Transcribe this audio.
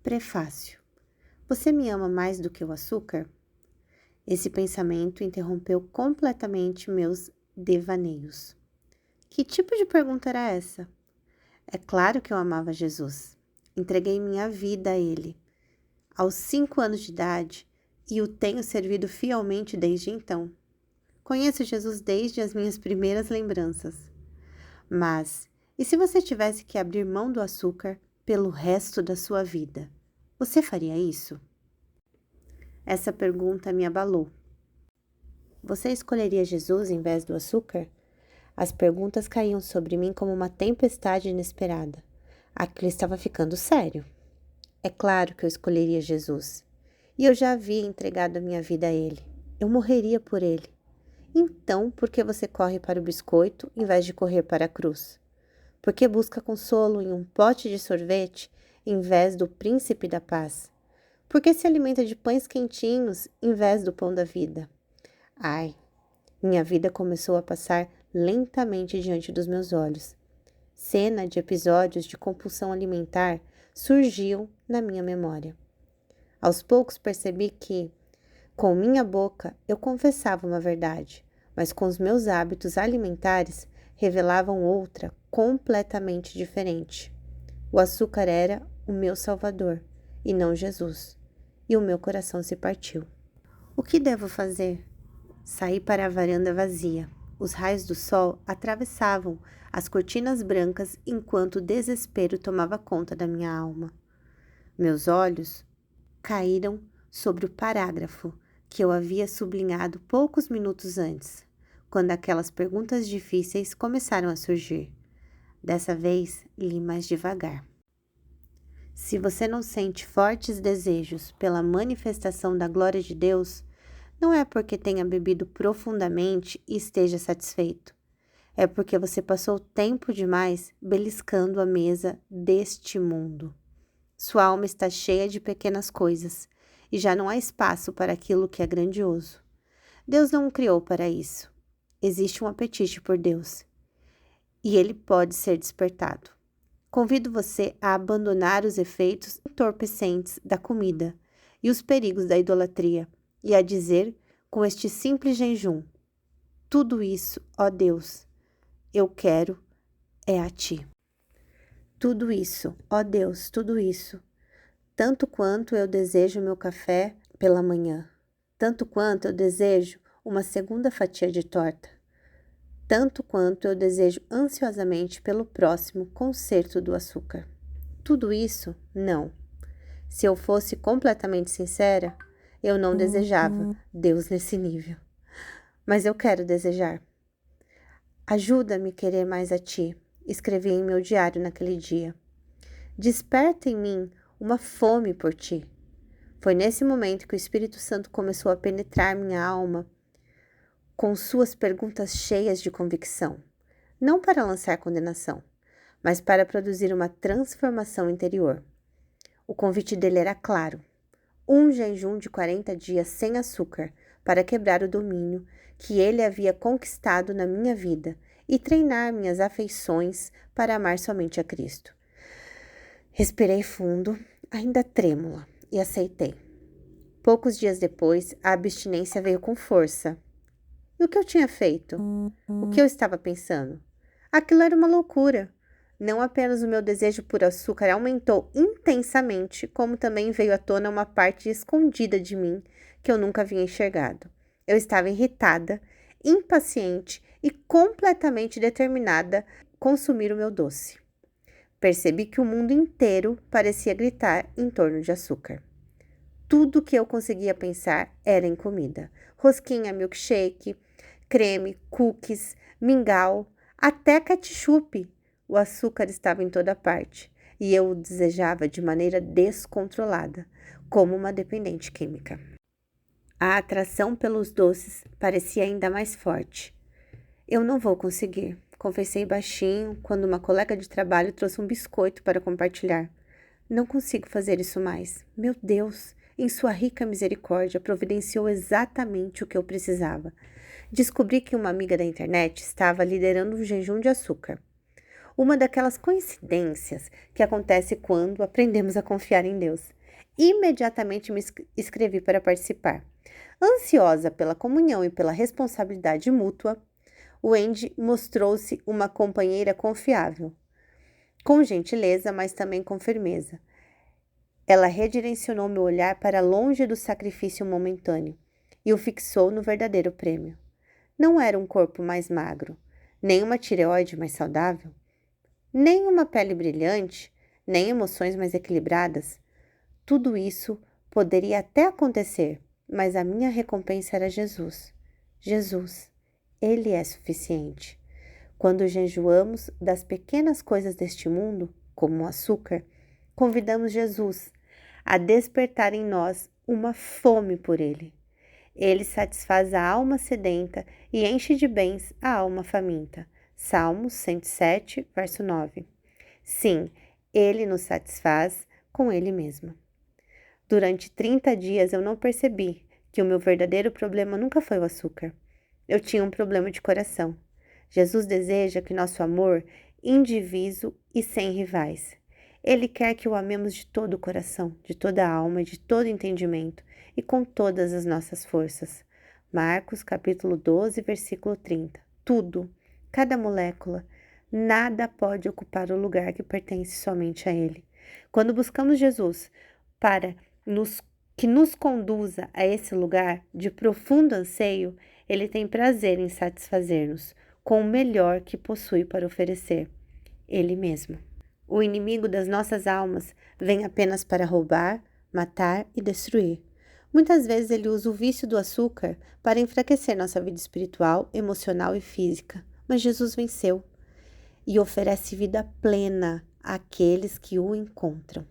Prefácio. Você me ama mais do que o açúcar? Esse pensamento interrompeu completamente meus devaneios. Que tipo de pergunta era essa? É claro que eu amava Jesus. Entreguei minha vida a Ele aos 5 anos de idade e o tenho servido fielmente desde então. Conheço Jesus desde as minhas primeiras lembranças. Mas, e se você tivesse que abrir mão do açúcar pelo resto da sua vida? Você faria isso? Essa pergunta me abalou. Você escolheria Jesus em vez do açúcar? As perguntas caíam sobre mim como uma tempestade inesperada. Aquilo estava ficando sério. É claro que eu escolheria Jesus. E eu já havia entregado a minha vida a Ele. Eu morreria por Ele. Então, por que você corre para o biscoito em vez de correr para a cruz? Por que busca consolo em um pote de sorvete em vez do príncipe da paz? Por que se alimenta de pães quentinhos em vez do pão da vida? Ai, minha vida começou a passar lentamente diante dos meus olhos. Cena de episódios de compulsão alimentar surgiam na minha memória. Aos poucos percebi que, com minha boca, eu confessava uma verdade, mas com os meus hábitos alimentares revelavam outra completamente diferente. O açúcar era o meu salvador e não Jesus, e o meu coração se partiu. O que devo fazer? Saí para a varanda vazia. Os raios do sol atravessavam as cortinas brancas enquanto o desespero tomava conta da minha alma. Meus olhos caíram sobre o parágrafo que eu havia sublinhado poucos minutos antes, quando aquelas perguntas difíceis começaram a surgir. Dessa vez, li mais devagar. Se você não sente fortes desejos pela manifestação da glória de Deus, não é porque tenha bebido profundamente e esteja satisfeito. É porque você passou tempo demais beliscando a mesa deste mundo. Sua alma está cheia de pequenas coisas e já não há espaço para aquilo que é grandioso. Deus não o criou para isso. Existe um apetite por Deus e ele pode ser despertado. Convido você a abandonar os efeitos entorpecentes da comida e os perigos da idolatria e a dizer com este simples jejum: tudo isso, ó Deus, eu quero é a Ti. Tudo isso, ó Deus, tudo isso, tanto quanto eu desejo meu café pela manhã, tanto quanto eu desejo uma segunda fatia de torta, tanto quanto eu desejo ansiosamente pelo próximo concerto do açúcar. Tudo isso, não. Se eu fosse completamente sincera, eu não desejava Deus nesse nível. Mas eu quero desejar. Ajuda-me a querer mais a Ti, escrevi em meu diário naquele dia. Desperta em mim uma fome por Ti. Foi nesse momento que o Espírito Santo começou a penetrar minha alma com suas perguntas cheias de convicção, não para lançar condenação, mas para produzir uma transformação interior. O convite dele era claro: um jejum de 40 dias sem açúcar para quebrar o domínio que ele havia conquistado na minha vida e treinar minhas afeições para amar somente a Cristo. Respirei fundo, ainda trêmula, e aceitei. Poucos dias depois, a abstinência veio com força. E o que eu tinha feito? O que eu estava pensando? Aquilo era uma loucura. Não apenas o meu desejo por açúcar aumentou intensamente, como também veio à tona uma parte escondida de mim que eu nunca havia enxergado. Eu estava irritada, impaciente e completamente determinada a consumir o meu doce. Percebi que o mundo inteiro parecia gritar em torno de açúcar. Tudo que eu conseguia pensar era em comida. Rosquinha, milkshake, creme, cookies, mingau, até ketchup. O açúcar estava em toda parte e eu o desejava de maneira descontrolada, como uma dependente química. A atração pelos doces parecia ainda mais forte. Eu não vou conseguir, confessei baixinho quando uma colega de trabalho trouxe um biscoito para compartilhar. Não consigo fazer isso mais. Meu Deus, em sua rica misericórdia, providenciou exatamente o que eu precisava. Descobri que uma amiga da internet estava liderando um jejum de açúcar. Uma daquelas coincidências que acontece quando aprendemos a confiar em Deus. Imediatamente me inscrevi para participar. Ansiosa pela comunhão e pela responsabilidade mútua, Wendy mostrou-se uma companheira confiável, com gentileza, mas também com firmeza. Ela redirecionou meu olhar para longe do sacrifício momentâneo e o fixou no verdadeiro prêmio. Não era um corpo mais magro, nem uma tireoide mais saudável, nem uma pele brilhante, nem emoções mais equilibradas. Tudo isso poderia até acontecer, mas a minha recompensa era Jesus. Jesus, Ele é suficiente. Quando jejuamos das pequenas coisas deste mundo, como o açúcar, convidamos Jesus a despertar em nós uma fome por Ele. Ele satisfaz a alma sedenta e enche de bens a alma faminta. Salmos 107, verso 9. Sim, Ele nos satisfaz com Ele mesmo. Durante 30 dias eu não percebi que o meu verdadeiro problema nunca foi o açúcar. Eu tinha um problema de coração. Jesus deseja que nosso amor indiviso e sem rivais. Ele quer que o amemos de todo o coração, de toda a alma, de todo entendimento e com todas as nossas forças. Marcos capítulo 12, versículo 30. Tudo, cada molécula, nada pode ocupar o lugar que pertence somente a Ele. Quando buscamos Jesus que nos conduza a esse lugar de profundo anseio, Ele tem prazer em satisfazer-nos com o melhor que possui para oferecer, Ele mesmo. O inimigo das nossas almas vem apenas para roubar, matar e destruir. Muitas vezes ele usa o vício do açúcar para enfraquecer nossa vida espiritual, emocional e física, mas Jesus venceu e oferece vida plena àqueles que o encontram.